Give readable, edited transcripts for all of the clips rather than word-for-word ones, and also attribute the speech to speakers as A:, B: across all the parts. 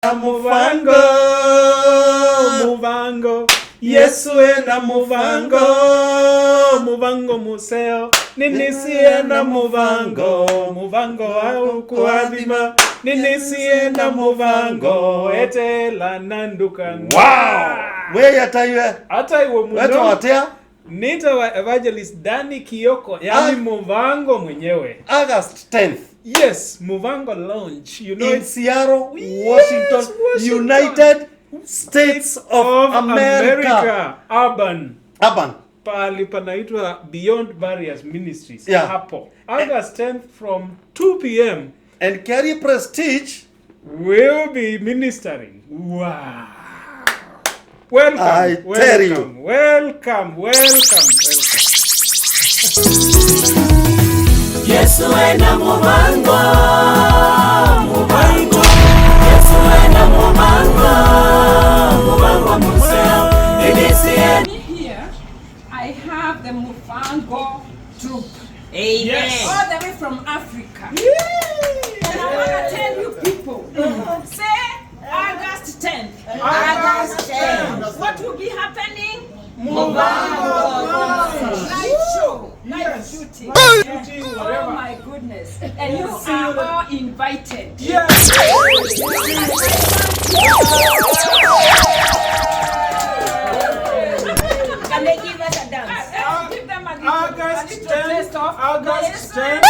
A: Muvango, muvango, Yesu ena muvango, muvango museo, ninisi ena muvango, muvango au kuadhima, ninisi ena muvango, etela nandukan.
B: Wow! Weye ataiwe?
A: Ataiwe muno.
B: Weto watea?
A: Nita wa Evangelist Danny Kioko, yani muvango mwenyewe.
B: August 10th.
A: Yes, Muvango launch. You know,
B: in Seattle, Washington, United States of America.
A: Urban. Pali panaitwa Beyond Barriers Ministries.
B: Yeah.
A: Hapo. August 10th from 2 p.m.
B: And Carrie Prestige
A: will be ministering. Wow. Welcome.
B: I tell you.
A: Welcome.
C: Yesu ena muvango, muvango. Yesu ena muvango, muvango museo.
D: Here, I have the Muvango troop.
C: Amen.
A: Yes.
D: All the way from Africa. And I want to tell you people, say August 10th.
C: August 10th.
D: What will be happening?
C: Muvango.
D: Night show. Night shooting. Oh my goodness. And you are all invited.
A: Yes.
D: Can they give us a dance? Give them a little,
A: August 10th, August
D: Yes.
A: 10th,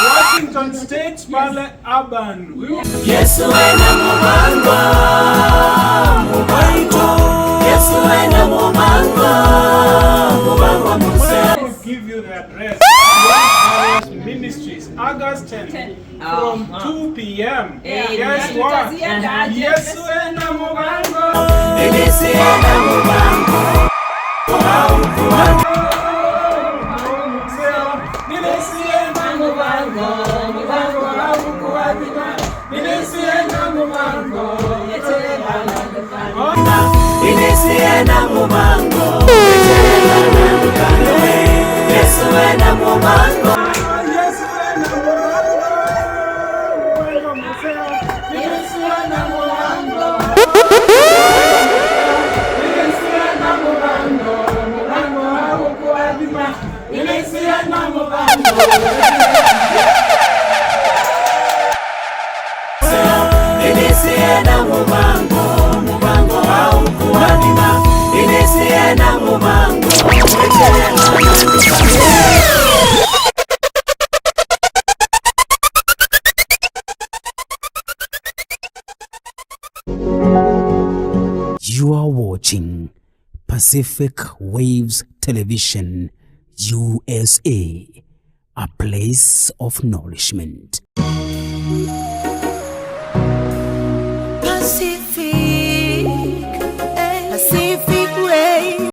A: Washington State, Pale Urban.
C: Yesu ena muvango, muvango. Yesu ena muvango, muvango museo.
A: We'll give you the address. Ministries, August 10th, from 2 p.m. Guess what? Yesu ena muvango.
C: Yesu ena muvango, muvango. Inisiena muvango, Yesu ena muvango. Inisiena muvango, muvango au kuadima. Inisiena muvango,
E: You are watching Pacific Waves Television, USA, a place of nourishment.
C: Pacific